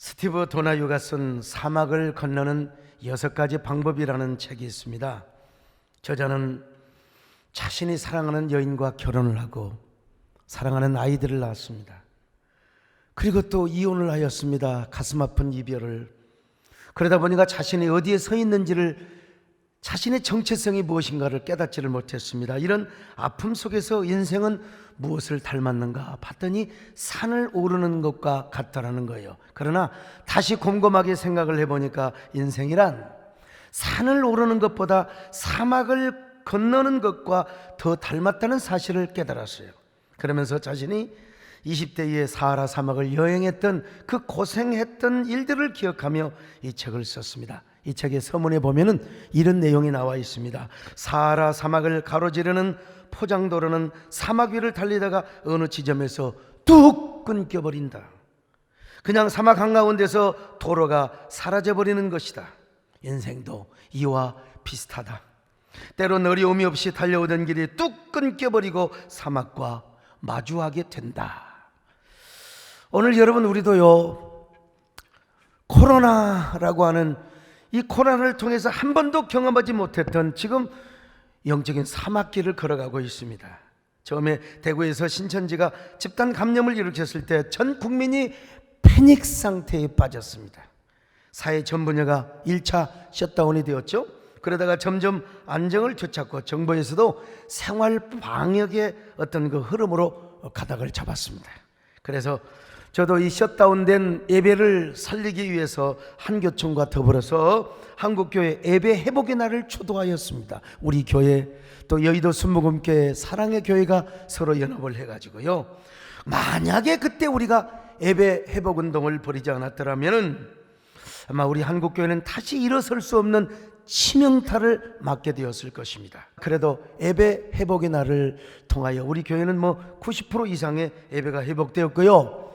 스티브 도나유가 쓴 사막을 건너는 6가지 방법이라는 책이 있습니다. 저자는 자신이 사랑하는 여인과 결혼을 하고 사랑하는 아이들을 낳았습니다. 그리고 또 이혼을 하였습니다. 가슴 아픈 이별을. 그러다 보니까 자신이 어디에 서 있는지를, 자신의 정체성이 무엇인가를 깨닫지를 못했습니다. 이런 아픔 속에서 인생은 무엇을 닮았는가 봤더니 산을 오르는 것과 같다라는 거예요. 그러나 다시 곰곰하게 생각을 해보니까 인생이란 산을 오르는 것보다 사막을 건너는 것과 더 닮았다는 사실을 깨달았어요. 그러면서 자신이 20대에 사하라 사막을 여행했던 그 고생했던 일들을 기억하며 이 책을 썼습니다. 이 책의 서문에 보면은 이런 내용이 나와 있습니다. 사하라 사막을 가로지르는 포장도로는 사막 위를 달리다가 어느 지점에서 뚝 끊겨버린다. 그냥 사막 한가운데서 도로가 사라져버리는 것이다. 인생도 이와 비슷하다. 때론 어려움이 없이 달려오던 길이 뚝 끊겨버리고 사막과 마주하게 된다. 오늘 여러분, 우리도요, 코로나라고 하는 이 코로나를 통해서 한 번도 경험하지 못했던 지금 영적인 사막길을 걸어가고 있습니다. 처음에 대구에서 신천지가 집단 감염을 일으켰을 때 전 국민이 패닉 상태에 빠졌습니다. 사회 전 분야가 1차 셧다운이 되었죠. 그러다가 점점 안정을 되찾고 정부에서도 생활 방역의 어떤 그 흐름으로 가닥을 잡았습니다. 그래서 저도 이 셧다운된 예배를 살리기 위해서 한교총과 더불어서 한국교회 예배 회복의 날을 주도하였습니다. 우리 교회 또 여의도 순복음교회 사랑의 교회가 서로 연합을 해가지고요, 만약에 그때 우리가 예배 회복 운동을 벌이지 않았더라면 아마 우리 한국교회는 다시 일어설 수 없는 치명타를 맞게 되었을 것입니다. 그래도 예배 회복의 날을 통하여 우리 교회는 90% 이상의 예배가 회복되었고요,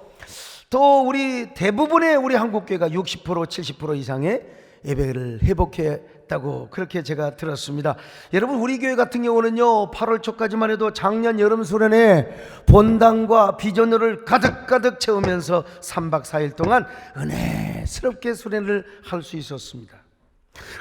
또 우리 대부분의 우리 한국교회가 60% 70% 이상의 예배를 회복했다고 그렇게 제가 들었습니다. 여러분, 우리 교회 같은 경우는요, 8월 초까지만 해도 작년 여름 수련회 본당과 비전을 가득가득 채우면서 3박 4일 동안 은혜스럽게 수련을 할 수 있었습니다.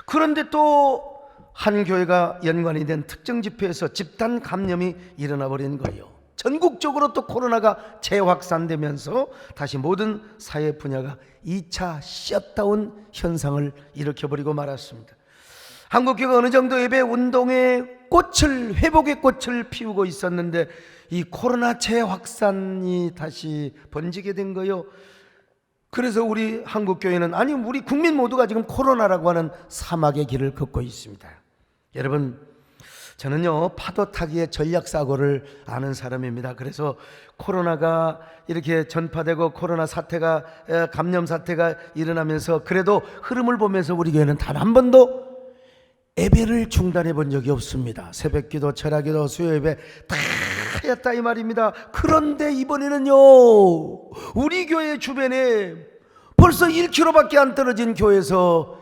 그런데 또 한 교회가 연관이 된 특정 집회에서 집단 감염이 일어나 버린 거예요. 전국적으로 또 코로나가 재확산되면서 다시 모든 사회 분야가 2차 셧다운 현상을 일으켜버리고 말았습니다. 한국교회가 어느 정도 예배 운동의 꽃을, 회복의 꽃을 피우고 있었는데 이 코로나 재확산이 다시 번지게 된 거예요. 그래서 우리 한국교회는, 아니 우리 국민 모두가 지금 코로나라고 하는 사막의 길을 걷고 있습니다. 여러분, 저는요, 파도 타기의 전략사고를 아는 사람입니다. 그래서 코로나가 이렇게 전파되고 코로나 사태가, 감염 사태가 일어나면서 그래도 흐름을 보면서 우리 교회는 단 한 번도 예배를 중단해 본 적이 없습니다. 새벽기도, 철야기도, 수요예배 다 했다 이 말입니다. 그런데 이번에는요, 우리 교회 주변에 벌써 1km밖에 안 떨어진 교회에서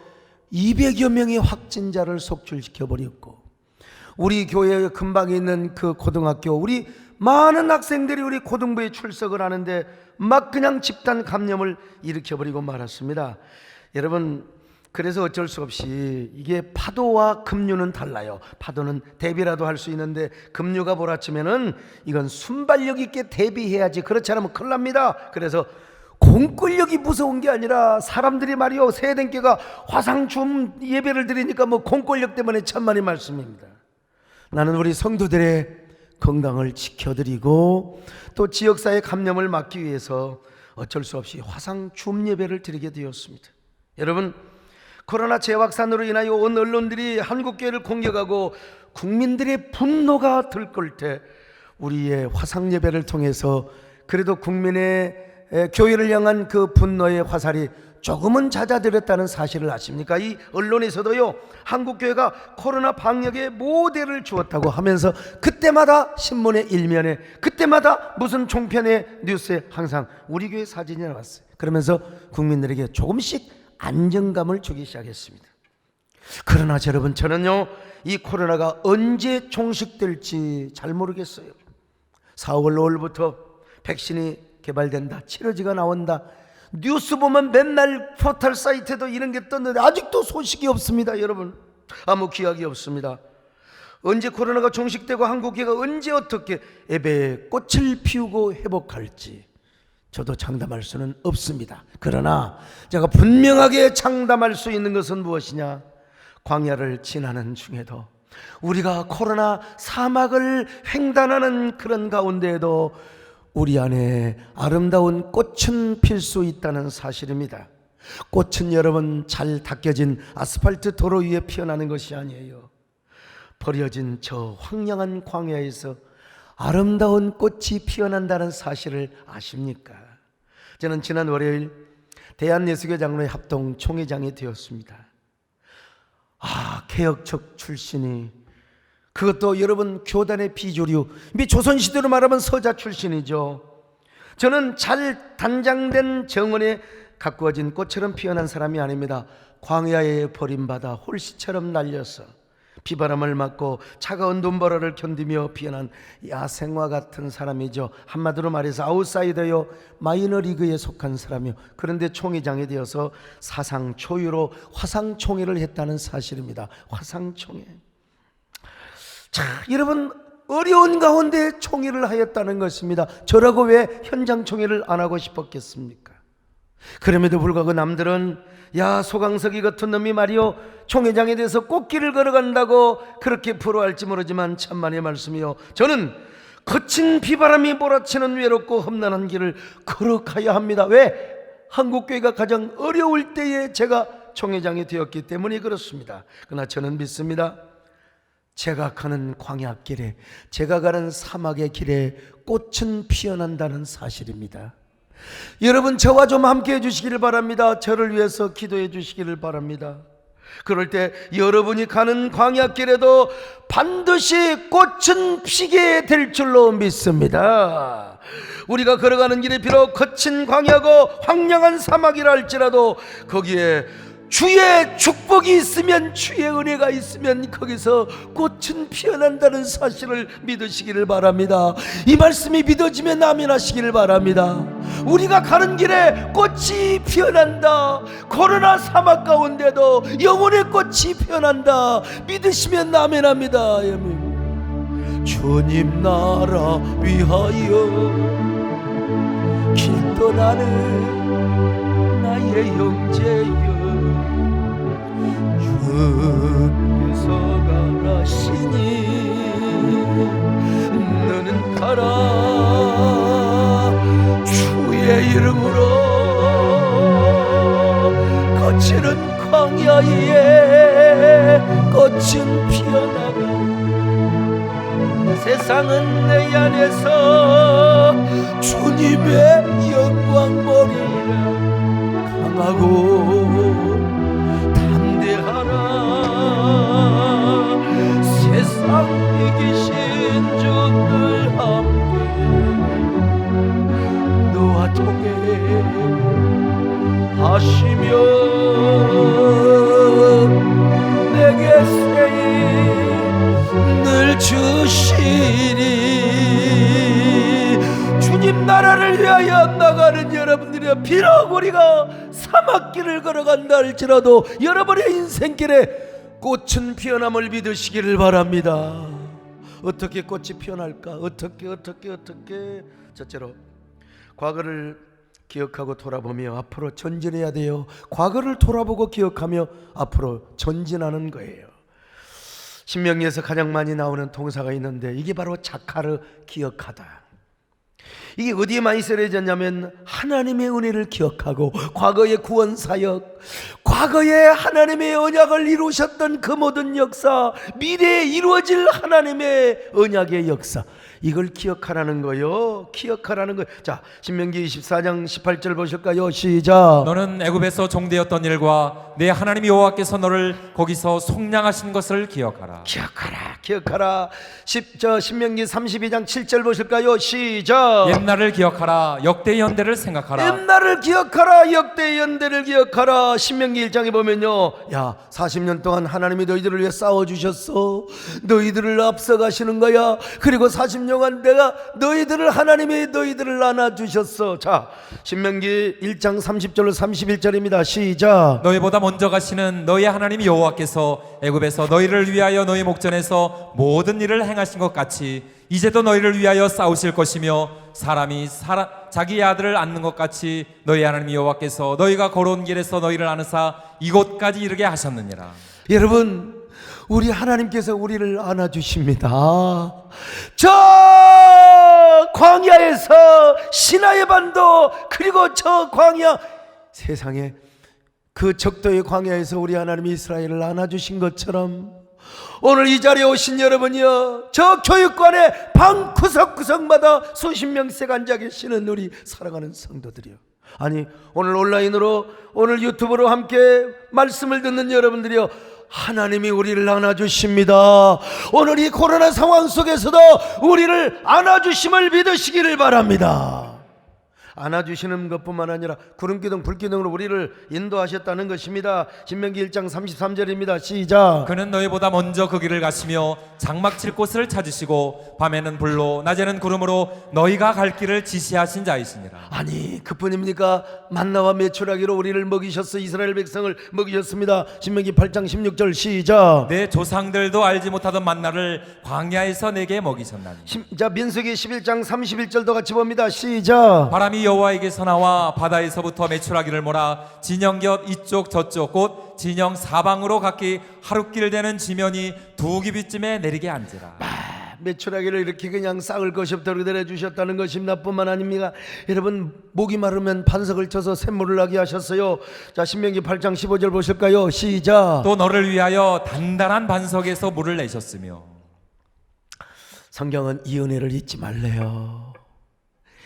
200여 명의 확진자를 속출시켜버렸고, 우리 교회 근방에 있는 그 고등학교, 우리 많은 학생들이 우리 고등부에 출석을 하는데 막 그냥 집단 감염을 일으켜버리고 말았습니다. 여러분, 그래서 어쩔 수 없이 이게 파도와 급류는 달라요. 파도는 대비라도 할 수 있는데 급류가 몰아치면은 이건 순발력 있게 대비해야지, 그렇지 않으면 큰일 납니다. 그래서 공권력이 무서운 게 아니라 사람들이 말이요, 세대교가 화상춤 예배를 드리니까 공권력 때문에 천만의 말씀입니다. 나는 우리 성도들의 건강을 지켜드리고 또 지역사회 감염을 막기 위해서 어쩔 수 없이 화상춤 예배를 드리게 되었습니다. 여러분, 코로나 재확산으로 인하여 온 언론들이 한국교회를 공격하고 국민들의 분노가 들끓을 때 우리의 화상 예배를 통해서 그래도 국민의 교회를 향한 그 분노의 화살이 조금은 잦아들었다는 사실을 아십니까? 이 언론에서도요, 한국교회가 코로나 방역의 모델을 주었다고 하면서 그때마다 신문의 일면에, 그때마다 무슨 종편의 뉴스에 항상 우리 교회 사진이 나왔어요. 그러면서 국민들에게 조금씩 안정감을 주기 시작했습니다. 그러나 여러분, 저는요, 이 코로나가 언제 종식될지 잘 모르겠어요. 4월 5일부터 백신이 개발된다, 치료제가 나온다, 뉴스 보면 맨날 포털 사이트에도 이런 게 떴는데 아직도 소식이 없습니다. 여러분, 아무 기약이 없습니다. 언제 코로나가 종식되고 한국계가 언제 어떻게 예배의 꽃을 피우고 회복할지 저도 장담할 수는 없습니다. 그러나 제가 분명하게 장담할 수 있는 것은 무엇이냐? 광야를 지나는 중에도 우리가 코로나 사막을 횡단하는 그런 가운데에도 우리 안에 아름다운 꽃은 필 수 있다는 사실입니다. 꽃은 여러분 잘 닦여진 아스팔트 도로 위에 피어나는 것이 아니에요. 버려진 저 황량한 광야에서 아름다운 꽃이 피어난다는 사실을 아십니까? 저는 지난 월요일 대한예수교 장로회 합동 총회장이 되었습니다. 개혁적 출신이, 그것도 여러분 교단의 비조류, 조선시대로 말하면 서자 출신이죠. 저는 잘 단장된 정원에 가꾸어진 꽃처럼 피어난 사람이 아닙니다. 광야에 버림받아 홀씨처럼 날려서 비바람을 맞고 차가운 눈보라를 견디며 피어난 야생화 같은 사람이죠. 한마디로 말해서 아웃사이더요, 마이너리그에 속한 사람이요. 그런데 총회장이 되어서 사상 초유로 화상총회를 했다는 사실입니다. 화상총회. 자, 여러분, 어려운 가운데 총회를 하였다는 것입니다. 저라고 왜 현장 총회를 안 하고 싶었겠습니까? 그럼에도 불구하고 남들은 야, 소강석이 같은 놈이 말이요, 총회장에 대해서 꽃길을 걸어간다고 그렇게 부러워할지 모르지만 천만의 말씀이요, 저는 거친 비바람이 몰아치는 외롭고 험난한 길을 걸어가야 합니다. 왜? 한국교회가 가장 어려울 때에 제가 총회장이 되었기 때문에 그렇습니다. 그러나 저는 믿습니다. 제가 가는 광야길에, 제가 가는 사막의 길에 꽃은 피어난다는 사실입니다. 여러분, 저와 좀 함께 해주시기를 바랍니다. 저를 위해서 기도해 주시기를 바랍니다. 그럴 때 여러분이 가는 광야길에도 반드시 꽃은 피게 될 줄로 믿습니다. 우리가 걸어가는 길이 비록 거친 광야고 황량한 사막이라 할지라도 거기에 주의 축복이 있으면, 주의 은혜가 있으면 거기서 꽃은 피어난다는 사실을 믿으시기를 바랍니다. 이 말씀이 믿어지면 아멘 하시기를 바랍니다. 우리가 가는 길에 꽃이 피어난다. 코로나 사막 가운데도 영혼의 꽃이 피어난다. 믿으시면 아멘 합니다. 주님 나라 위하여 길 떠나는 나의 형제여, 주께서 가라시니 너는 가라. 주의 이름으로 거치는 광야에 꽃은 피어나가 세상은 내 안에서 주님의 영광 보리라. 강하고 세상 이기신 주들 함께 너와 동행하시며 내게 세이 늘 주시리. 주님 나라를 위하여 나가는 여러분들이여, 비록 우리가 사막길을 걸어간다 할지라도 여러분의 인생길에 꽃은 피어남을 믿으시기를 바랍니다. 어떻게 꽃이 피어날까? 어떻게? 첫째로 과거를 기억하고 돌아보며 앞으로 전진해야 돼요. 과거를 돌아보고 기억하며 앞으로 전진하는 거예요. 신명기에서 가장 많이 나오는 동사가 있는데 이게 바로 자카르, 기억하다. 이게 어디에 많이 쓰여졌냐면 하나님의 은혜를 기억하고 과거의 구원 사역, 과거에 하나님의 언약을 이루셨던 그 모든 역사, 미래에 이루어질 하나님의 언약의 역사, 이걸 기억하라는 거요. 기억하라는 거. 자, 신명기 24장 18절 보실까요? 시작. 너는 애굽에서 종되었던 일과 내 하나님 여호와께서 너를 거기서 속량하신 것을 기억하라. 기억하라. 신명기 32장 7절 보실까요? 시작. 옛날을 기억하라. 역대 연대를 생각하라. 옛날을 기억하라. 역대 연대를 기억하라. 신명기 1장에 보면요, 야, 40년 동안 하나님이 너희들을 위해 싸워주셨어. 너희들을 앞서가시는 거야. 그리고 40년 순종한 내가 너희들을 하나님이 너희들을 안아주셨어. 자, 신명기 1장 30절로 31절입니다. 시작. 너희보다 먼저 가시는 너희 하나님 여호와께서 애굽에서 너희를 위하여 너희 목전에서 모든 일을 행하신 것 같이 이제도 너희를 위하여 싸우실 것이며 사람이 자기 아들을 안는 것 같이 너희 하나님 여호와께서 너희가 걸어온 길에서 너희를 안으사 이곳까지 이르게 하셨느니라. 여러분, 우리 하나님께서 우리를 안아주십니다. 저 광야에서 시나의 반도, 그리고 저 광야, 세상에 그 적도의 광야에서 우리 하나님이 이스라엘을 안아주신 것처럼 오늘 이 자리에 오신 여러분이요, 저 교육관의 방 구석구석마다 수십 명씩 앉아 계시는 우리 사랑하는 성도들이요, 아니 오늘 온라인으로, 오늘 유튜브로 함께 말씀을 듣는 여러분들이요, 하나님이 우리를 안아주십니다. 오늘 이 코로나 상황 속에서도 우리를 안아주심을 믿으시기를 바랍니다. 안아주시는 것뿐만 아니라 구름기둥 불기둥으로 우리를 인도하셨다는 것입니다. 신명기 1장 33절입니다. 시작. 그는 너희보다 먼저 그 길을 가시며 장막 칠 곳을 찾으시고 밤에는 불로 낮에는 구름으로 너희가 갈 길을 지시하신 자이시니라. 아니 그뿐입니까? 만나와 메추라기로 우리를 먹이셔서 이스라엘 백성을 먹이셨습니다. 신명기 8장 16절 시작. 내 조상들도 알지 못하던 만나를 광야에서 내게 먹이셨나니. 자, 민수기 11장 31절도 같이 봅니다. 시작. 바람이 여호와에게서 나와 바다에서부터 메추라기를 몰아 진영 곁 이쪽 저쪽 곧 진영 사방으로 각기 하룻길 되는 지면이 두 규빗쯤에 내리게 앉으라. 메추라기를 이렇게 그냥 싹을 것이 없도록 내려주셨다는 것입니다. 뿐만 아닙니다. 여러분, 목이 마르면 반석을 쳐서 샘물을 나게 하셨어요. 자, 신명기 8장 15절 보실까요? 시작. 또 너를 위하여 단단한 반석에서 물을 내셨으며. 성경은 이 은혜를 잊지 말래요.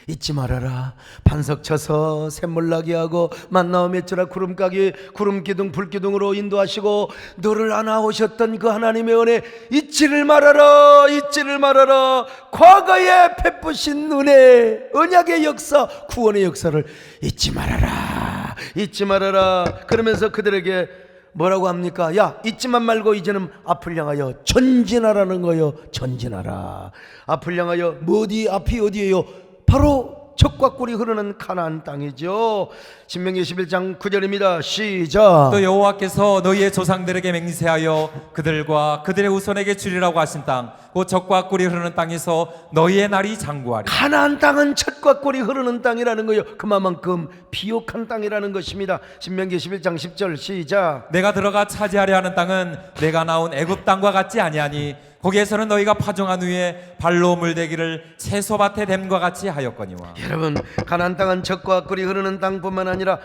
잊지 말아라. 반석 쳐서 샘물 나게 하고 만나와 메추라 구름가기 구름기둥 불기둥으로 인도하시고 너를 안아오셨던 그 하나님의 은혜 잊지를 말아라. 잊지를 말아라. 과거에 베푸신 은혜, 언약의 역사, 구원의 역사를 잊지 말아라. 잊지 말아라. 그러면서 그들에게 뭐라고 합니까? 야, 잊지만 말고 이제는 앞을 향하여 전진하라는 거요. 전진하라. 앞을 향하여 어디, 앞이 어디예요? 바로 젖과 꿀이 흐르는 가나안 땅이죠. 신명기 11장 9절입니다. 시작. 또 여호와께서 너희의 조상들에게 맹세하여 그들과 그들의 후손에게 주리라고 하신 땅 곧 젖과 꿀이 흐르는 땅에서 너희의 날이 장구하리라. 가나안 땅은 젖과 꿀이 흐르는 땅이라는 거예요. 그만큼 비옥한 땅이라는 것입니다. 신명기 11장 10절 시작. 내가 들어가 차지하려 하는 땅은 내가 나온 애굽 땅과 같지 아니하니 거기에서는 너희가 파종한 후에 발로 물대기를 채소밭에 댐과 같이 하였거니와. 여러분, 가나안 땅은 젖과 꿀이 흐르는 땅뿐만 아니라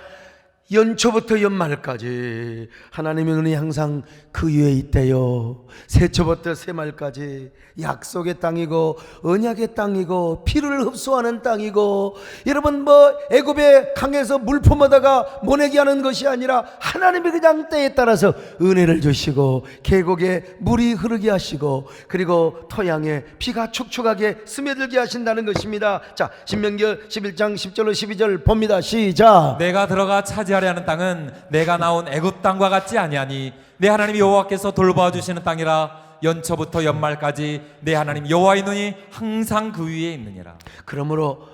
연초부터 연말까지 하나님의 눈이 항상 그 위에 있대요. 새초부터 새말까지 약속의 땅이고 언약의 땅이고 피를 흡수하는 땅이고, 여러분 애굽의 강에서 물 품어다가 모내게 하는 것이 아니라 하나님이 그냥 때에 따라서 은혜를 주시고 계곡에 물이 흐르게 하시고 그리고 토양에 비가 축축하게 스며들게 하신다는 것입니다. 자, 신명기 11장 10절로 12절 봅니다. 시작. 내가 들어가 차지하려 하는 땅은 내가 나온 애굽 땅과 같지 아니하니 내 하나님 여호와께서 돌보아 주시는 땅이라. 연초부터 연말까지 내 하나님 여호와의 눈이 항상 그 위에 있느니라. 그러므로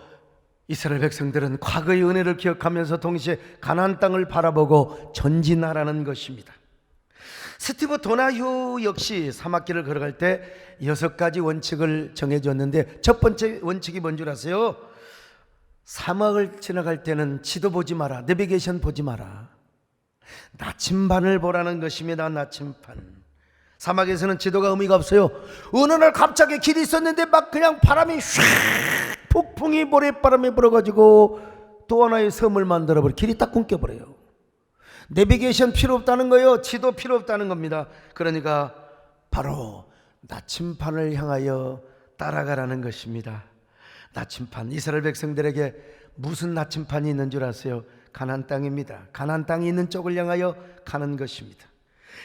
이스라엘 백성들은 과거의 은혜를 기억하면서 동시에 가나안 땅을 바라보고 전진하라는 것입니다. 스티브 도나휴 역시 사막길을 걸어갈 때 6가지 원칙을 정해줬는데, 첫 번째 원칙이 뭔 줄 아세요? 사막을 지나갈 때는 지도 보지 마라, 내비게이션 보지 마라, 나침반을 보라는 것입니다. 나침반. 사막에서는 지도가 의미가 없어요. 어느 날 갑자기 길이 있었는데 막 그냥 바람이 휙, 폭풍이 모래바람이 불어가지고 또 하나의 섬을 만들어버려 길이 딱 끊겨버려요. 내비게이션 필요 없다는 거예요. 지도 필요 없다는 겁니다. 그러니까 바로 나침반을 향하여 따라가라는 것입니다. 나침반, 이스라엘 백성들에게 무슨 나침반이 있는 줄 아세요? 가나안 땅입니다. 가나안 땅이 있는 쪽을 향하여 가는 것입니다.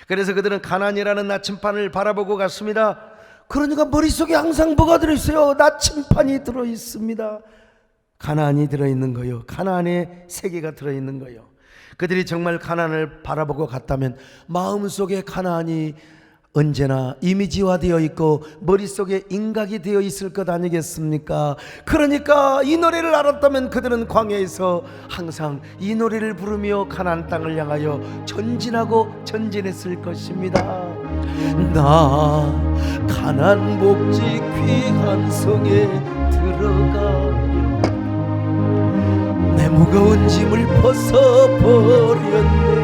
그래서 그들은 가나안이라는 나침반을 바라보고 갔습니다. 그러니까 머릿속에 항상 뭐가 들어있어요? 나침반이 들어있습니다. 가나안이 들어있는 거요. 가나안의 세계가 들어있는 거요. 그들이 정말 가나안을 바라보고 갔다면 마음속에 가나안이 언제나 이미지화되어 있고 머릿속에 인각이 되어 있을 것 아니겠습니까? 그러니까 이 노래를 알았다면 그들은 광야에서 항상 이 노래를 부르며 가나안 땅을 향하여 전진하고 전진했을 것입니다. 나 가나안 복지 귀한 성에 들어가 내 무거운 짐을 벗어버렸네.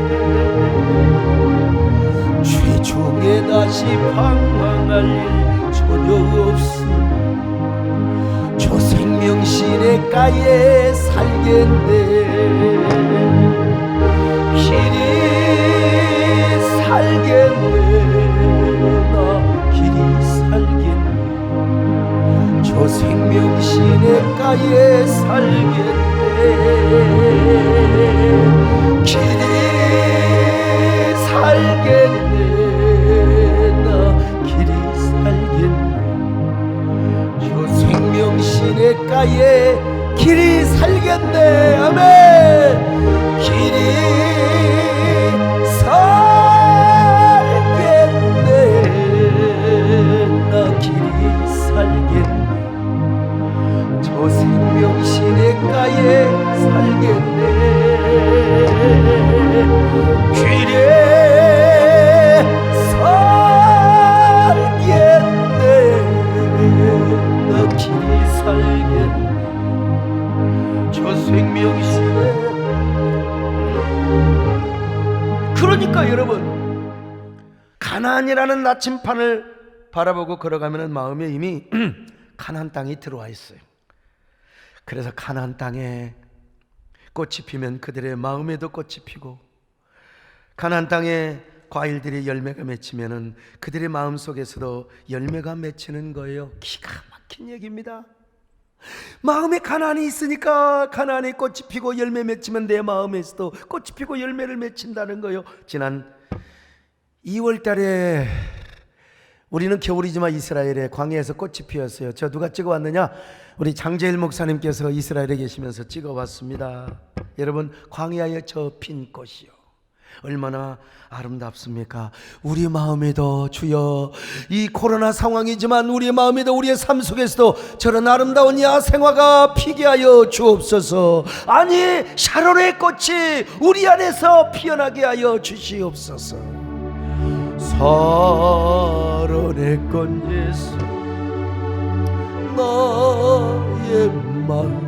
최종에 다시 방황할 일 전혀 없음. 저 생명시내가에 살겠네. 길이 살겠네. 나 길이 살겠네. 저 생명시내가에 살겠네. 길이 살겠네. 나 길이 살겠네. 저 생명시내가에 길이 살겠네. 아멘. 길이 살겠네. 나 길이 살겠네. 저 생명시내가에 살겠네. 길에 살겠네. 나 길이 살겠네. 저 생명시내. 그러니까 여러분, 가나안이라는 나침판을 바라보고 걸어가면 마음에 이미 가나안 땅이 들어와 있어요. 그래서 가나안 땅에 꽃이 피면 그들의 마음에도 꽃이 피고, 가나안 땅에 과일들이 열매가 맺히면은 그들의 마음 속에서도 열매가 맺히는 거예요. 기가 막힌 얘기입니다. 마음에 가나안이 있으니까 가나안에 꽃이 피고 열매 맺히면 내 마음에서도 꽃이 피고 열매를 맺힌다는 거예요. 지난 2월 달에 우리는 겨울이지만 이스라엘에 광야에서 꽃이 피었어요. 저 누가 찍어왔느냐? 우리 장재일 목사님께서 이스라엘에 계시면서 찍어왔습니다. 여러분, 광야에 저 핀 꽃이요, 얼마나 아름답습니까? 우리 마음에도 주여, 이 코로나 상황이지만 우리 마음에도 우리의 삶 속에서도 저런 아름다운 야생화가 피게 하여 주옵소서. 아니, 샤론의 꽃이 우리 안에서 피어나게 하여 주시옵소서. 샤론의 꽃 예수, 나의 마음에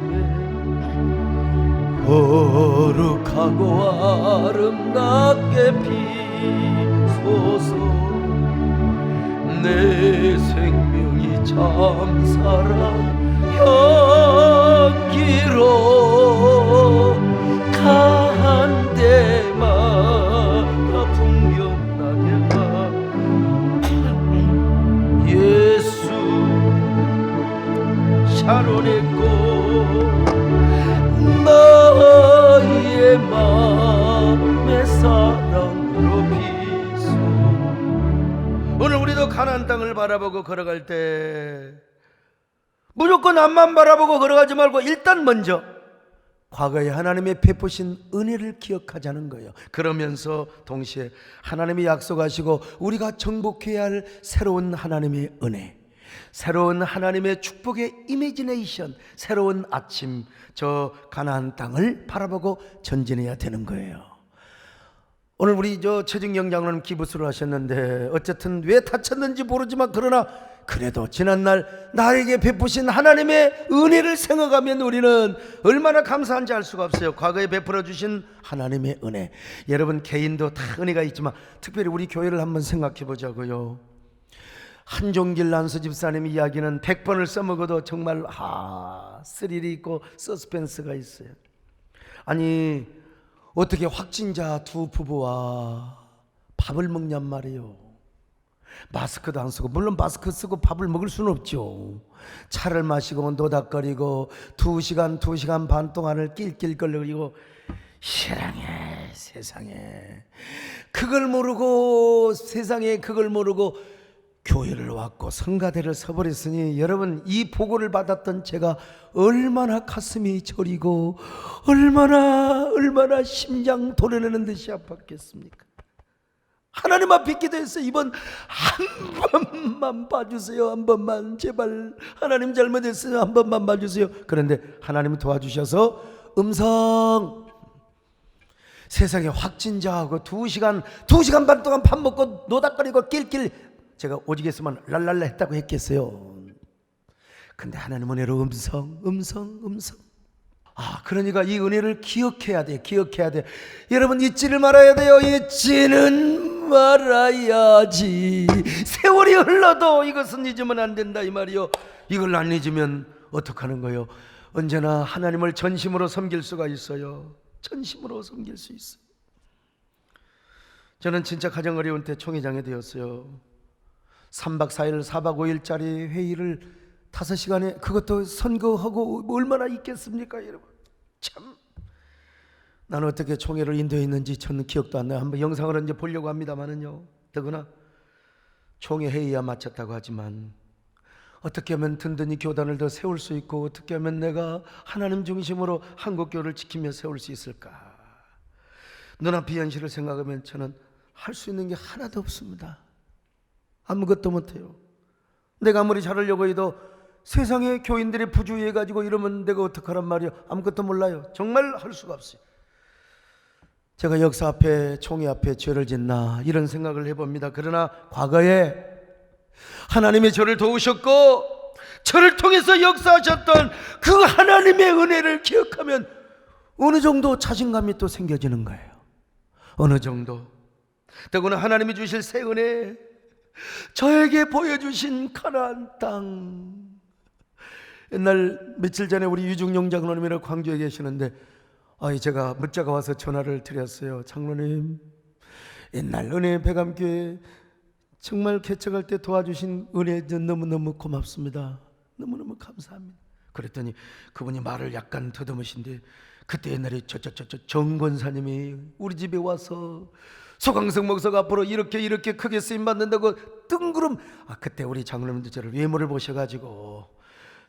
거룩하고 아름답게 피소서. 내 생명이 참사랑 향기로 간 데마다 풍경나게 하 예수. 샤론의 꽃 나의 마음의 사랑으로 비소. 오늘 우리도 가나안 땅을 바라보고 걸어갈 때 무조건 앞만 바라보고 걸어가지 말고 일단 먼저 과거에 하나님의 베푸신 은혜를 기억하자는 거예요. 그러면서 동시에 하나님이 약속하시고 우리가 정복해야 할 새로운 하나님의 은혜, 새로운 하나님의 축복의 이미지네이션, 새로운 아침, 저 가나안 땅을 바라보고 전진해야 되는 거예요. 오늘 우리 저 최진경 장로님 기부스를 하셨는데 어쨌든 왜 다쳤는지 모르지만 그러나 그래도 지난날 나에게 베푸신 하나님의 은혜를 생각하면 우리는 얼마나 감사한지 알 수가 없어요. 과거에 베풀어 주신 하나님의 은혜. 여러분 개인도 다 은혜가 있지만 특별히 우리 교회를 한번 생각해 보자고요. 한종길 난수 집사님 이야기는 100번을 써먹어도 정말 스릴이 있고 서스펜스가 있어요. 아니, 어떻게 확진자 두 부부와 밥을 먹냔 말이에요. 마스크도 안 쓰고, 물론 마스크 쓰고 밥을 먹을 수는 없죠. 차를 마시고 노닥거리고 2시간 반 동안을 낄낄거리고, 실랑해 세상에. 그걸 모르고, 세상에 그걸 모르고 교회를 왔고 성가대를 서버렸으니 여러분, 이 보고를 받았던 제가 얼마나 가슴이 저리고 얼마나 심장 도려내는 듯이 아팠겠습니까? 하나님 앞에 기도했어요. 이번 한 번만 봐주세요. 한 번만 제발. 하나님 잘못했어요. 한 번만 봐주세요. 그런데 하나님 도와주셔서 음성. 세상에 확진자하고 2시간 반 동안 밥 먹고 노닥거리고 낄낄 제가 오직 했으면 랄랄라 했다고 했겠어요. 근데 하나님 은혜로 음성. 그러니까 이 은혜를 기억해야 돼. 여러분 잊지를 말아야 돼요. 잊지는 말아야지. 세월이 흘러도 이것은 잊으면 안 된다 이 말이요. 이걸 안 잊으면 어떡하는 거예요? 언제나 하나님을 전심으로 섬길 수가 있어요. 전심으로 섬길 수 있어요. 저는 진짜 가장 어려운 때 총회장이 되었어요. 3박 4일 4박 5일짜리 회의를 5시간에 그것도 선거하고 얼마나 있겠습니까 여러분. 참 나는 어떻게 총회를 인도했는지 저는 기억도 안 나요. 한번 영상을 이제 보려고 합니다만은요. 더구나 총회 회의야 마쳤다고 하지만 어떻게 하면 든든히 교단을 더 세울 수 있고 어떻게 하면 내가 하나님 중심으로 한국교를 지키며 세울 수 있을까. 눈앞의 현실을 생각하면 저는 할 수 있는 게 하나도 없습니다. 아무것도 못해요. 내가 아무리 잘하려고 해도 세상에 교인들이 부주의해가지고 이러면 내가 어떡하란 말이야. 아무것도 몰라요. 정말 할 수가 없어요. 제가 역사 앞에 총회 앞에 죄를 짓나 이런 생각을 해봅니다. 그러나 과거에 하나님이 저를 도우셨고 저를 통해서 역사하셨던 그 하나님의 은혜를 기억하면 어느 정도 자신감이 또 생겨지는 거예요. 어느 정도. 더구나 하나님이 주실 새 은혜, 저에게 보여주신 가나안 땅. 옛날 며칠 전에 우리 유중용 장로님이랑 광주에 계시는데 제가 문자가 와서 전화를 드렸어요. 장로님, 옛날 은혜 배감교회 정말 개척할 때 도와주신 은혜 너무너무 고맙습니다. 너무너무 감사합니다. 그랬더니 그분이 말을 약간 더듬으신데 그때 옛날에 정 권사님이 우리 집에 와서 소강성 목사가 앞으로 이렇게 크게 쓰임 받는다고 뜬구름. 그때 우리 장로님도 저를 외모를 보셔가지고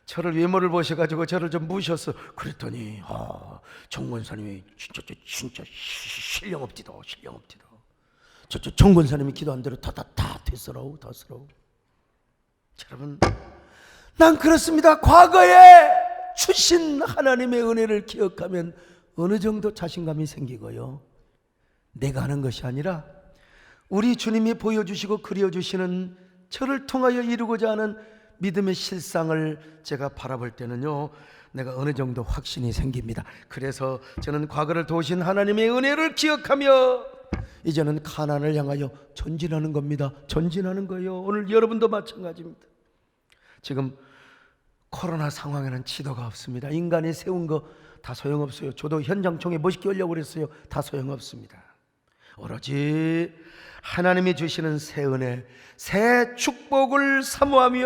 저를 좀 무셨어. 그랬더니 정 권사님이 진짜 신령 없디도. 정 권사님이 기도한 대로 다 되서라오. 여러분, 난 그렇습니다. 과거에 주신 하나님의 은혜를 기억하면 어느 정도 자신감이 생기고요. 내가 하는 것이 아니라 우리 주님이 보여주시고 그려주시는 저를 통하여 이루고자 하는 믿음의 실상을 제가 바라볼 때는요, 내가 어느 정도 확신이 생깁니다. 그래서 저는 과거를 도우신 하나님의 은혜를 기억하며 이제는 가나안을 향하여 전진하는 겁니다. 전진하는 거예요. 오늘 여러분도 마찬가지입니다. 지금 코로나 상황에는 지도가 없습니다. 인간이 세운 거 다 소용없어요. 저도 현장총회 멋있게 하려고 그랬어요. 다 소용없습니다. 오로지 하나님이 주시는 새 은혜, 새 축복을 사모하며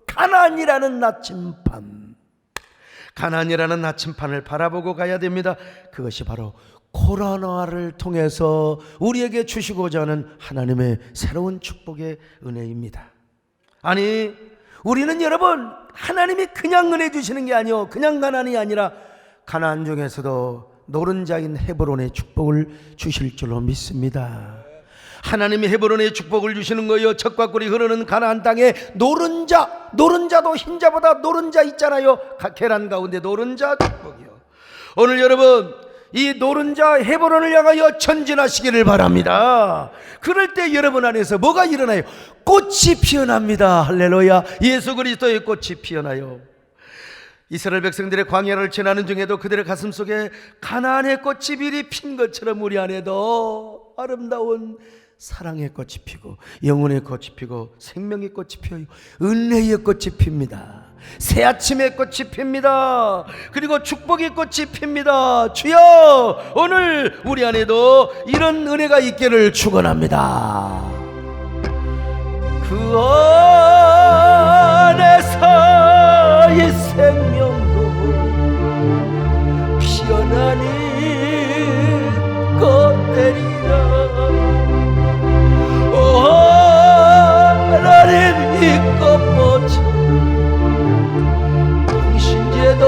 가나안이라는 나침판을 바라보고 가야 됩니다. 그것이 바로 코로나를 통해서 우리에게 주시고자 하는 하나님의 새로운 축복의 은혜입니다. 아니, 우리는 여러분, 하나님이 그냥 은혜 주시는 게 아니요, 그냥 가나안이 아니라 가나안 중에서도 노른자인 헤브론의 축복을 주실 줄로 믿습니다. 하나님이 헤브론의 축복을 주시는 거예요. 젖과 꿀이 흐르는 가나안 땅에 노른자도 흰자보다 노른자 있잖아요. 계란 가운데 노른자 축복이요. 오늘 여러분, 이 노른자 헤브론을 향하여 전진하시기를 바랍니다. 그럴 때 여러분 안에서 뭐가 일어나요? 꽃이 피어납니다. 할렐루야. 예수 그리스도의 꽃이 피어나요. 이스라엘 백성들의 광야를 지나는 중에도 그들의 가슴 속에 가나안의 꽃이 미리 핀 것처럼 우리 안에도 아름다운 사랑의 꽃이 피고 영혼의 꽃이 피고 생명의 꽃이 피어요. 은혜의 꽃이 핍니다. 새 아침의 꽃이 핍니다. 그리고 축복의 꽃이 핍니다. 주여, 오늘 우리 안에도 이런 은혜가 있기를 축원합니다. 그 안에서 이 생명도 피어나는 꽃들이라. 오 하나님, 이 꽃꽃이 당신제도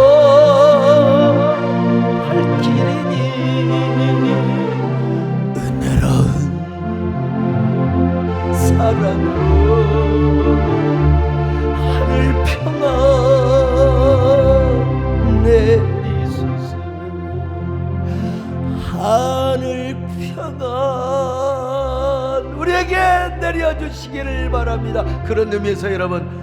발길이니 은혜로운 하늘 평안 내리소서. 하늘 평안 우리에게 내려주시기를 바랍니다. 그런 의미에서 여러분,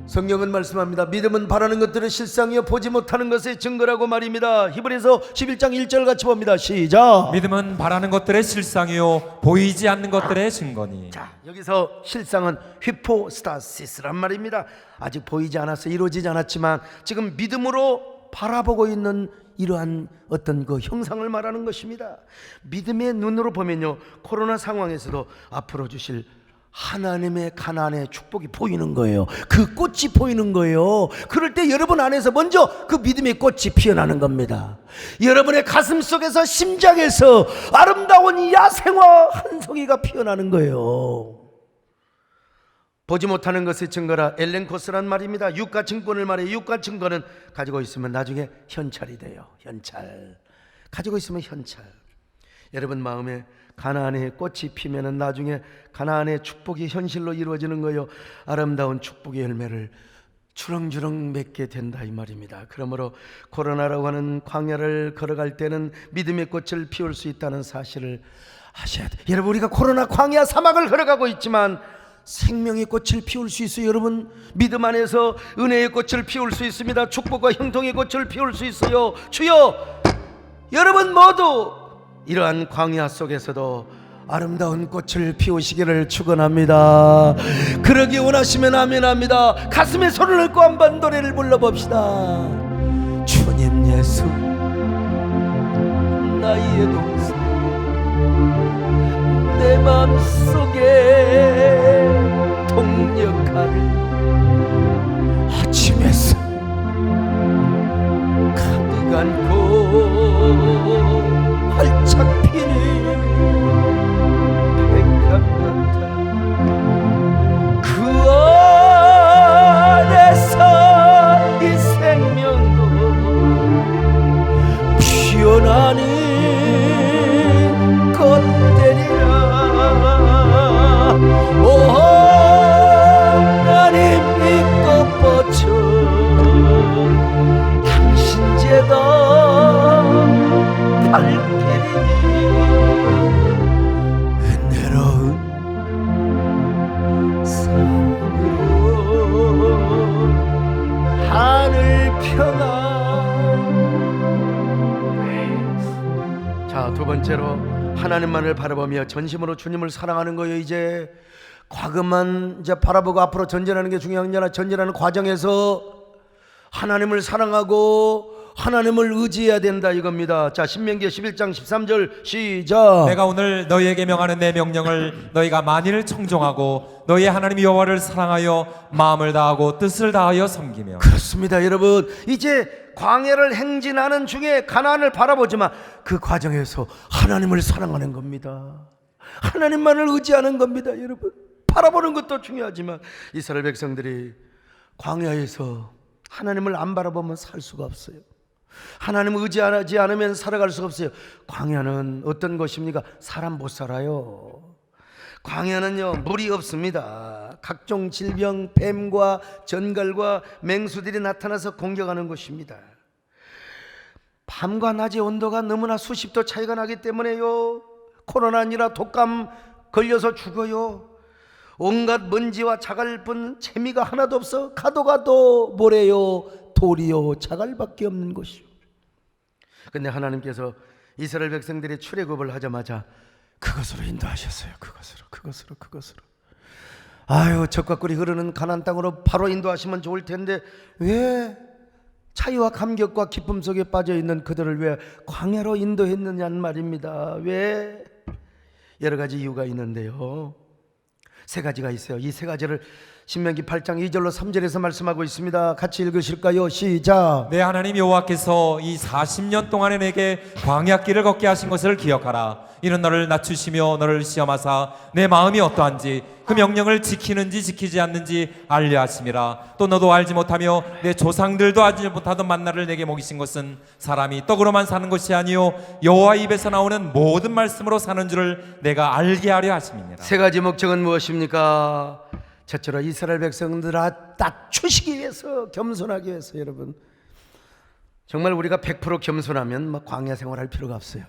성경은 말씀합니다. 믿음은 바라는 것들의 실상이요 보지 못하는 것의 증거라고 말입니다. 히브리서 11장 1절 같이 봅니다. 시작. 믿음은 바라는 것들의 실상이요 보이지 않는 것들의 증거니. 자, 여기서 실상은 휘포스타시스란 말입니다. 아직 보이지 않아서 이루어지지 않았지만 지금 믿음으로 바라보고 있는 이러한 어떤 그 형상을 말하는 것입니다. 믿음의 눈으로 보면요, 코로나 상황에서도 앞으로 주실 하나님의 가나안의 축복이 보이는 거예요. 그 꽃이 보이는 거예요. 그럴 때 여러분 안에서 먼저 그 믿음의 꽃이 피어나는 겁니다. 여러분의 가슴 속에서, 심장에서 아름다운 야생화 한 송이가 피어나는 거예요. 보지 못하는 것의 증거라 엘렌코스란 말입니다. 육가 증권을 말해. 육가 증거는 가지고 있으면 나중에 현찰이 돼요. 현찰. 가지고 있으면 현찰. 여러분 마음에 가나안의 꽃이 피면은 나중에 가나안의 축복이 현실로 이루어지는 거요. 아름다운 축복의 열매를 주렁주렁 맺게 된다 이 말입니다. 그러므로 코로나라고 하는 광야를 걸어갈 때는 믿음의 꽃을 피울 수 있다는 사실을 아셔야 돼요. 여러분, 우리가 코로나 광야 사막을 걸어가고 있지만 생명의 꽃을 피울 수 있어요. 여러분, 믿음 안에서 은혜의 꽃을 피울 수 있습니다. 축복과 형통의 꽃을 피울 수 있어요. 주여, 여러분 모두 이러한 광야 속에서도 아름다운 꽃을 피우시기를 축원합니다. 그러기 원하시면 아멘합니다. 가슴에 손을 얹고 한번 노래를 불러봅시다. 주님 예수 나의 동생, 내 맘속에 동력하는 아침 햇살 가득 안고 활짝 피는 백합 같아. 그 안에서 이 생명도 피어나는 꽃들이라. 오 하나님, 이 꽃보쳐 당신 제가 발길이니 은혜로운 삶으로 하늘 평안. 자, 두 번째로 하나님만을 바라보며 전심으로 주님을 사랑하는 거예요. 이제 과거만 이제 바라보고 앞으로 전진하는 게 중요한 게 아니라 전진하는 과정에서 하나님을 사랑하고 하나님을 의지해야 된다 이겁니다. 자, 신명기 11장 13절 시작. 내가 오늘 너희에게 명하는 내 명령을 너희가 만일 청종하고 너희의 하나님 여호와를 사랑하여 마음을 다하고 뜻을 다하여 섬기며. 그렇습니다. 여러분, 이제 광야를 행진하는 중에 가나안을 바라보지만 그 과정에서 하나님을 사랑하는 겁니다. 하나님만을 의지하는 겁니다. 여러분, 바라보는 것도 중요하지만 이스라엘 백성들이 광야에서 하나님을 안 바라보면 살 수가 없어요. 하나님을 의지하지 않으면 살아갈 수가 없어요. 광야는 어떤 것입니까? 사람 못 살아요. 광야는요, 물이 없습니다. 각종 질병, 뱀과 전갈과 맹수들이 나타나서 공격하는 곳입니다. 밤과 낮의 온도가 너무나 수십 도 차이가 나기 때문에요, 코로나 아니라 독감 걸려서 죽어요. 온갖 먼지와 자갈뿐 재미가 하나도 없어. 가도 가도 모래요 돌이요 자갈밖에 없는 곳이요. 근데 하나님께서 이스라엘 백성들이 출애굽을 하자마자 그것으로 인도하셨어요. 그것으로. 아유, 적과 꿀이 흐르는 가나안 땅으로 바로 인도하시면 좋을 텐데 왜 차이와 감격과 기쁨 속에 빠져있는 그들을 왜 광야로 인도했느냐는 말입니다. 왜? 여러 가지 이유가 있는데요, 세 가지가 있어요. 이 세 가지를 신명기 8장 2절로 3절에서 말씀하고 있습니다. 같이 읽으실까요? 시작. 내 하나님 여호와께서 이 40년 동안에 내게 광야길을 걷게 하신 것을 기억하라. 이는 너를 낮추시며 너를 시험하사 내 마음이 어떠한지 그 명령을 지키는지 지키지 않는지 알려 하심이라. 또 너도 알지 못하며 내 조상들도 알지 못하던 만나를 내게 먹이신 것은 사람이 떡으로만 사는 것이 아니요 여호와 입에서 나오는 모든 말씀으로 사는 줄을 내가 알게 하려 하심이니라. 세 가지 목적은 무엇입니까? 첫째로 이스라엘 백성들아 낮추시기 위해서, 겸손하기 위해서. 여러분, 정말 우리가 100% 겸손하면 막 광야 생활할 필요가 없어요.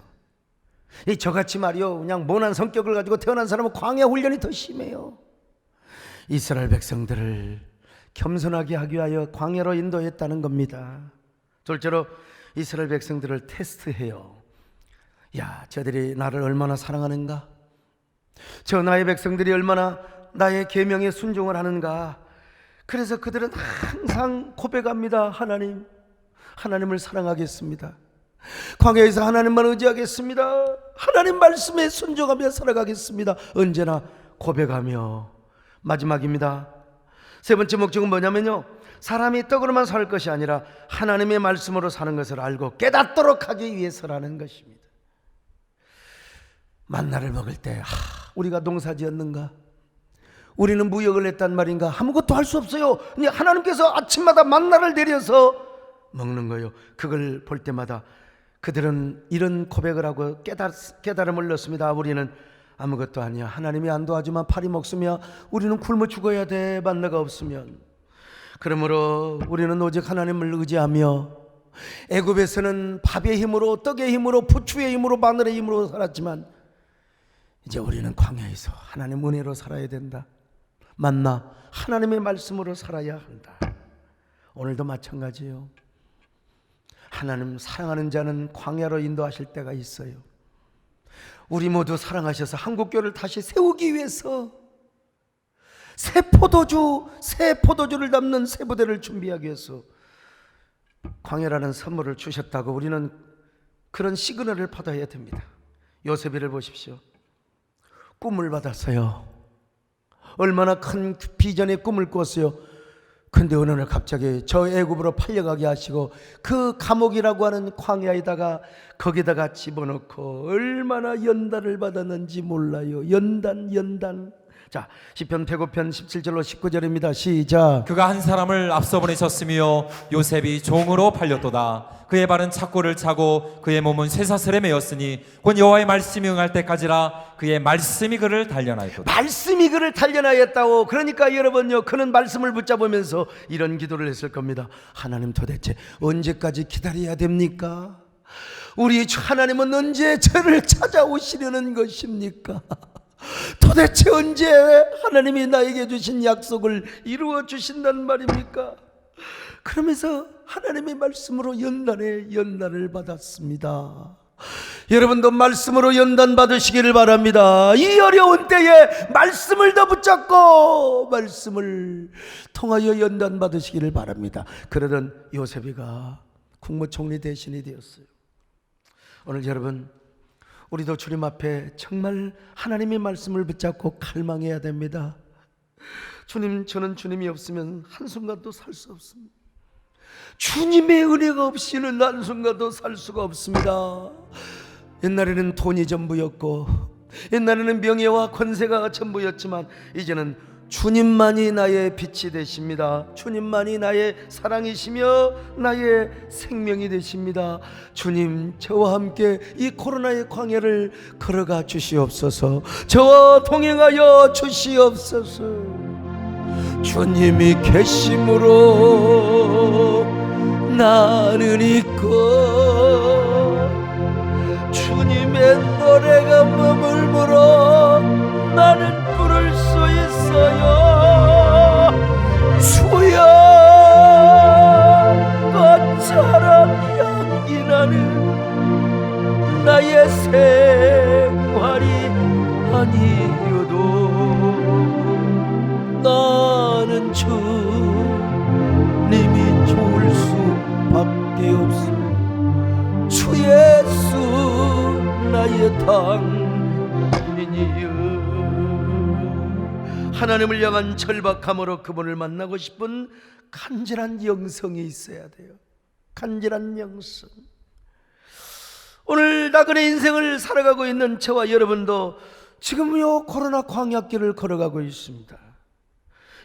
이 저같이 말이요, 그냥 모난 성격을 가지고 태어난 사람은 광야 훈련이 더 심해요. 이스라엘 백성들을 겸손하게 하기 위하여 광야로 인도했다는 겁니다. 둘째로 이스라엘 백성들을 테스트해요. 야, 저들이 나를 얼마나 사랑하는가? 저 나의 백성들이 얼마나 나의 계명에 순종을 하는가? 그래서 그들은 항상 고백합니다. 하나님을 사랑하겠습니다. 광야에서 하나님만 의지하겠습니다. 하나님 말씀에 순종하며 살아가겠습니다. 언제나 고백하며. 마지막입니다. 세 번째 목적은 뭐냐면요, 사람이 떡으로만 살 것이 아니라 하나님의 말씀으로 사는 것을 알고 깨닫도록 하기 위해서라는 것입니다. 만나를 먹을 때 우리가 농사지었는가? 우리는 무역을 했단 말인가? 아무것도 할 수 없어요. 그냥 하나님께서 아침마다 만나를 내려서 먹는 거예요. 그걸 볼 때마다 그들은 이런 고백을 하고 깨달음을 얻습니다. 우리는 아무것도 아니야. 하나님이 안 도와주면 파리 먹으며 우리는 굶어 죽어야 돼. 만나가 없으면. 그러므로 우리는 오직 하나님을 의지하며, 애굽에서는 밥의 힘으로, 떡의 힘으로, 부추의 힘으로, 마늘의 힘으로 살았지만 이제 우리는 광야에서 하나님 은혜로 살아야 된다. 만나 하나님의 말씀으로 살아야 한다. 오늘도 마찬가지예요. 하나님 사랑하는 자는 광야로 인도하실 때가 있어요. 우리 모두 사랑하셔서 한국교회를 다시 세우기 위해서 새 포도주를 담는 새 부대를 준비하기 위해서 광야라는 선물을 주셨다고 우리는 그런 시그널을 받아야 됩니다. 요셉이를 보십시오. 꿈을 받았어요. 얼마나 큰 비전의 꿈을 꿨어요. 근데 어느 날 갑자기 저 애굽으로 팔려가게 하시고 그 감옥이라고 하는 광야에다가 거기다가 집어넣고 얼마나 연단을 받았는지 몰라요. 연단. 자, 시편 105편 17절로 19절입니다. 시작. 그가 한 사람을 앞서 보내셨으며 요셉이 종으로 팔렸도다. 그의 발은 착고를 차고 그의 몸은 쇠사슬에 매였으니 곧 여호와의 말씀이 응할 때까지라. 그의 말씀이 그를 단련하였도다. 말씀이 그를 단련하였다고. 그러니까 여러분요, 그는 말씀을 붙잡으면서 이런 기도를 했을 겁니다. 하나님, 도대체 언제까지 기다려야 됩니까? 우리 하나님은 언제 저를 찾아오시려는 것입니까? 도대체 언제 하나님이 나에게 주신 약속을 이루어 주신단 말입니까? 그러면서 하나님의 말씀으로 연단을 받았습니다. 여러분도 말씀으로 연단 받으시기를 바랍니다. 이 어려운 때에 말씀을 더 붙잡고 말씀을 통하여 연단 받으시기를 바랍니다. 그러던 요셉이가 국무총리 대신이 되었어요. 오늘 여러분, 우리도 주님 앞에 정말 하나님의 말씀을 붙잡고 갈망해야 됩니다. 주님, 저는 주님이 없으면 한순간도 살 수 없습니다. 주님의 은혜가 없이는 한순간도 살 수가 없습니다. 옛날에는 돈이 전부였고, 옛날에는 명예와 권세가 전부였지만 이제는 주님만이 나의 빛이 되십니다. 주님만이 나의 사랑이시며 나의 생명이 되십니다. 주님, 저와 함께 이 코로나의 광야를 걸어가 주시옵소서. 저와 동행하여 주시옵소서. 주님이 계심으로 나는 있고, 주님의 노래가 머물므로 나는 부를 수 있어요. 주여, 꽃처럼 향기 나는 나의 생활이 아니어도 나는 주님이 좋을 수밖에 없어. 주 예수 나의 당신이여. 하나님을 향한 절박함으로 그분을 만나고 싶은 간절한 영성이 있어야 돼요. 간절한 영성. 오늘 나그네 인생을 살아가고 있는 저와 여러분도 지금 요 코로나 광야길을 걸어가고 있습니다.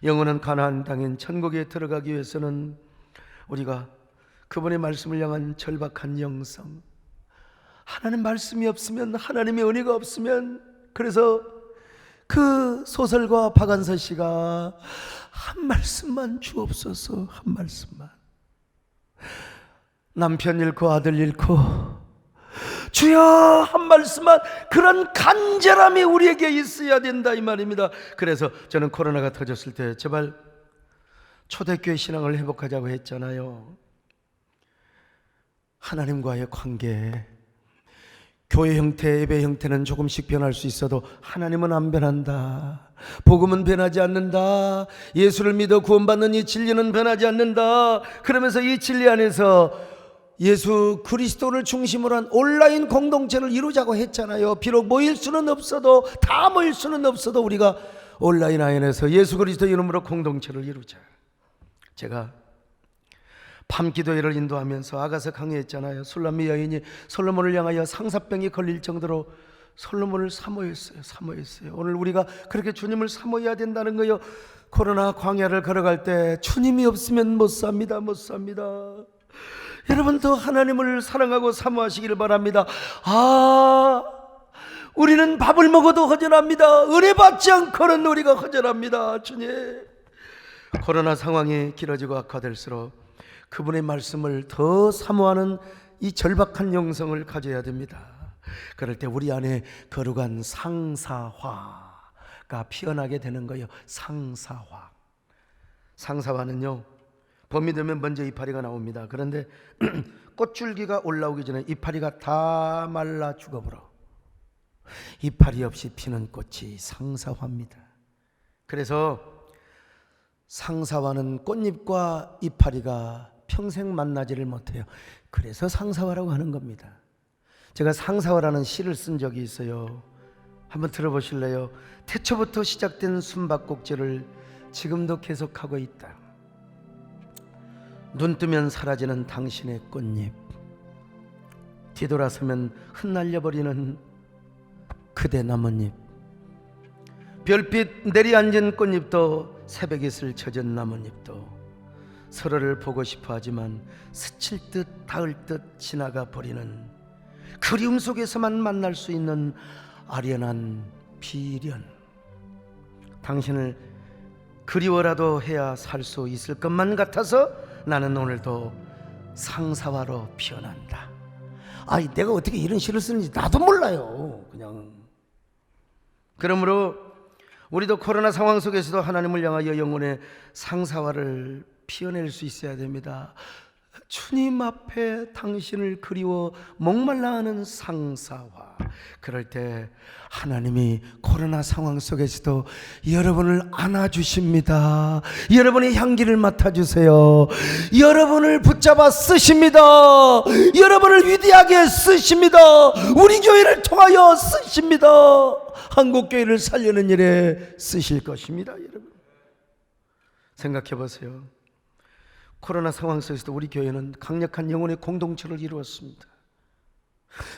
영원한 가나안 땅인 천국에 들어가기 위해서는 우리가 그분의 말씀을 향한 절박한 영성, 하나님 말씀이 없으면, 하나님의 은혜가 없으면, 그래서 그 소설가 박안서 씨가 한 말씀만 주옵소서, 한 말씀만. 남편 잃고 아들 잃고 주여 한 말씀만, 그런 간절함이 우리에게 있어야 된다 이 말입니다. 그래서 저는 코로나가 터졌을 때 제발 초대교회 신앙을 회복하자고 했잖아요. 하나님과의 관계, 교회 형태, 예배 형태는 조금씩 변할 수 있어도 하나님은 안 변한다. 복음은 변하지 않는다. 예수를 믿어 구원받는 이 진리는 변하지 않는다. 그러면서 이 진리 안에서 예수 그리스도를 중심으로 한 온라인 공동체를 이루자고 했잖아요. 비록 모일 수는 없어도, 다 모일 수는 없어도 우리가 온라인 안에서 예수 그리스도 이름으로 공동체를 이루자. 제가 밤기도회를 인도하면서 아가서 강의했잖아요. 술람미 여인이 솔로몬을 향하여 상사병이 걸릴 정도로 솔로몬을 사모했어요. 오늘 우리가 그렇게 주님을 사모해야 된다는 거예요. 코로나 광야를 걸어갈 때 주님이 없으면 못 삽니다. 여러분도 하나님을 사랑하고 사모하시기를 바랍니다. 우리는 밥을 먹어도 허전합니다. 은혜 받지 않고는 우리가 허전합니다. 주님, 코로나 상황이 길어지고 악화될수록 그분의 말씀을 더 사모하는 이 절박한 영성을 가져야 됩니다. 그럴 때 우리 안에 거룩한 상사화가 피어나게 되는 거예요. 상사화는요, 봄이 되면 먼저 이파리가 나옵니다. 그런데 꽃줄기가 올라오기 전에 이파리가 다 말라 죽어버려. 이파리 없이 피는 꽃이 상사화입니다. 그래서 상사화는 꽃잎과 이파리가 평생 만나지를 못해요. 그래서 상사화라고 하는 겁니다. 제가 상사화라는 시를 쓴 적이 있어요. 한번 들어보실래요? 태초부터 시작된 숨바꼭질을 지금도 계속하고 있다. 눈 뜨면 사라지는 당신의 꽃잎, 뒤돌아서면 흩날려버리는 그대 나뭇잎, 별빛 내리앉은 꽃잎도 새벽이슬 젖은 나뭇잎도 서로를 보고 싶어 하지만 스칠 듯 닿을 듯 지나가 버리는 그리움 속에서만 만날 수 있는 아련한 비련. 당신을 그리워라도 해야 살 수 있을 것만 같아서 나는 오늘도 상사화로 피어난다. 내가 어떻게 이런 시를 쓰는지 나도 몰라요. 그냥. 그러므로 우리도 코로나 상황 속에서도 하나님을 향하여 영혼의 상사화를 피어낼 수 있어야 됩니다. 주님 앞에 당신을 그리워 목말라하는 상사화. 그럴 때 하나님이 코로나 상황 속에서도 여러분을 안아주십니다. 여러분의 향기를 맡아주세요. 여러분을 붙잡아 쓰십니다. 여러분을 위대하게 쓰십니다. 우리 교회를 통하여 쓰십니다. 한국교회를 살리는 일에 쓰실 것입니다. 여러분 생각해 보세요. 코로나 상황 속에서도 우리 교회는 강력한 영혼의 공동체를 이루었습니다.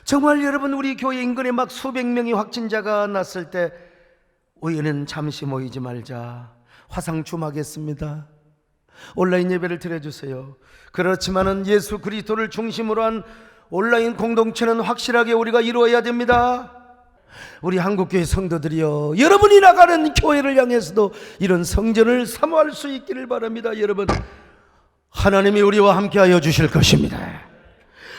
정말 여러분, 우리 교회 인근에 막 수백 명의 확진자가 났을 때 우리는 잠시 모이지 말자, 화상 줌하겠습니다, 온라인 예배를 드려주세요. 그렇지만은 예수 그리스도를 중심으로 한 온라인 공동체는 확실하게 우리가 이루어야 됩니다. 우리 한국교회 성도들이요, 여러분이 나가는 교회를 향해서도 이런 성전을 사모할 수 있기를 바랍니다. 여러분, 하나님이 우리와 함께하여 주실 것입니다.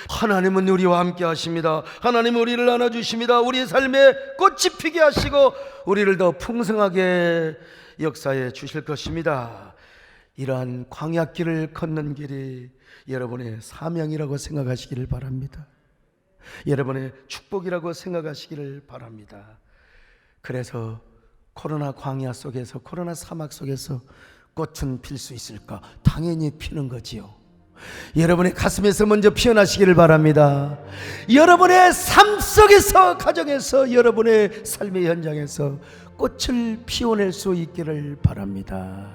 하나님은 우리와 함께 하십니다. 하나님은 우리를 안아주십니다. 우리의 삶에 꽃이 피게 하시고 우리를 더 풍성하게 역사해 주실 것입니다. 이러한 광야길을 걷는 길이 여러분의 사명이라고 생각하시기를 바랍니다. 여러분의 축복이라고 생각하시기를 바랍니다. 그래서 코로나 광야 속에서, 코로나 사막 속에서 꽃은 필 수 있을까? 당연히 피는 거지요. 여러분의 가슴에서 먼저 피어나시기를 바랍니다. 여러분의 삶 속에서, 가정에서, 여러분의 삶의 현장에서 꽃을 피워낼 수 있기를 바랍니다.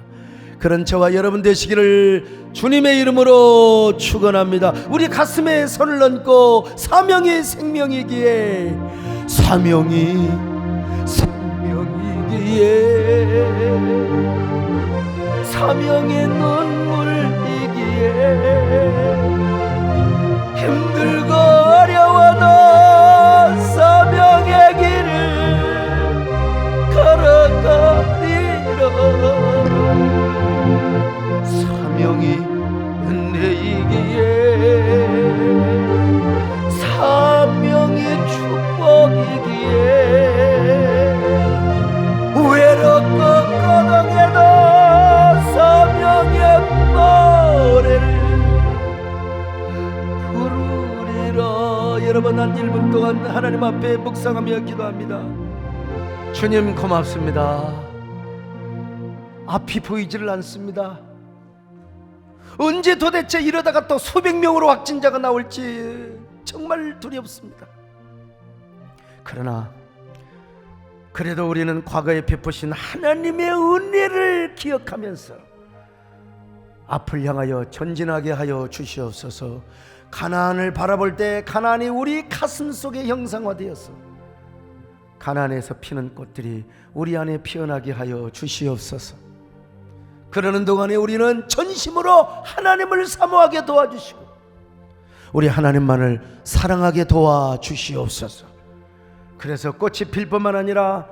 그런 저와 여러분 되시기를 주님의 이름으로 축원합니다. 우리 가슴에 손을 얹고 사명이 생명이기에, 사명이 생명이기에, 사명의 눈물이기에, 힘들고 어려워도 사명의 길을 걸어가리라. 사명이 은혜이기에, 사명이 축복이기에, 외롭고 고독해도 사명의 노래를 부르리라. 여러분, 한 1분 동안 하나님 앞에 묵상하며 기도합니다. 주님 고맙습니다. 앞이 보이지를 않습니다. 언제 도대체 이러다가 또 수백 명으로 확진자가 나올지 정말 두렵습니다. 그러나 그래도 우리는 과거에 베푸신 하나님의 은혜를 기억하면서 앞을 향하여 전진하게 하여 주시옵소서. 가나안을 바라볼 때 가나안이 우리 가슴 속에 형상화되어서 가나안에서 피는 꽃들이 우리 안에 피어나게 하여 주시옵소서. 그러는 동안에 우리는 전심으로 하나님을 사모하게 도와주시고 우리 하나님만을 사랑하게 도와주시옵소서. 그래서 꽃이 필 뿐만 아니라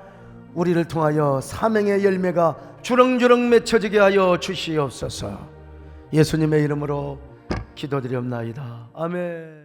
우리를 통하여 사명의 열매가 주렁주렁 맺혀지게 하여 주시옵소서. 예수님의 이름으로 기도드리옵나이다. 아멘.